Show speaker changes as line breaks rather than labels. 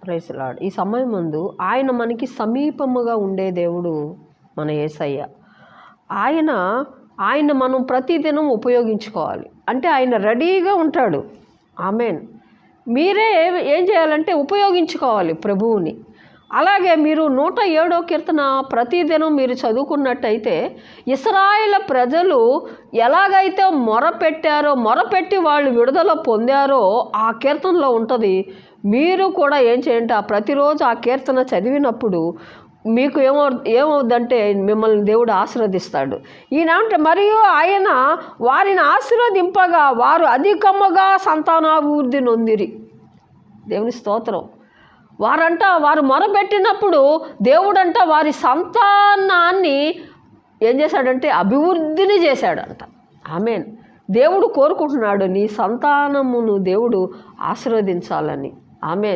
Praise lord. ఈ సమయం ముందు ఆయన మనకి సమీపముగా ఉండే దేవుడు మన యేసయ్య. ఆయన మనం ప్రతిదినం ఉపయోగించుకోవాలి. అంటే ఆయన రెడీగా ఉంటాడు. ఆమేన్. మీరే ఏం చేయాలంటే ఉపయోగించుకోవాలి ప్రభువుని. అలాగే మీరు 107వ కీర్తన ప్రతిదినం మీరు చదువుకున్నట్టయితే ఇశ్రాయేలు ప్రజలు ఎలాగైతే మొరపెట్టి వాళ్ళు విడుదల పొందారో ఆ కీర్తనలో ఉంటుంది. మీరు కూడా ఏం చేయండి, ప్రతిరోజు ఆ కీర్తన చదివినప్పుడు మీకు ఏమవుద్దంటే మిమ్మల్ని దేవుడు ఆశీర్వదిస్తాడు. ఈయనంటే మరియు ఆయన వారిని ఆశీర్వదింపగా వారు అధికముగా సంతానాభివృద్ధి నొందిరి. దేవుని స్తోత్రం. వారు మొరపెట్టినప్పుడు దేవుడంట వారి సంతానాన్ని ఏం చేశాడంటే అభివృద్ధిని చేశాడంట. ఆమేన్. దేవుడు కోరుకుంటున్నాడు నీ సంతానమును దేవుడు ఆశీర్వదించాలని. ఆమేన్.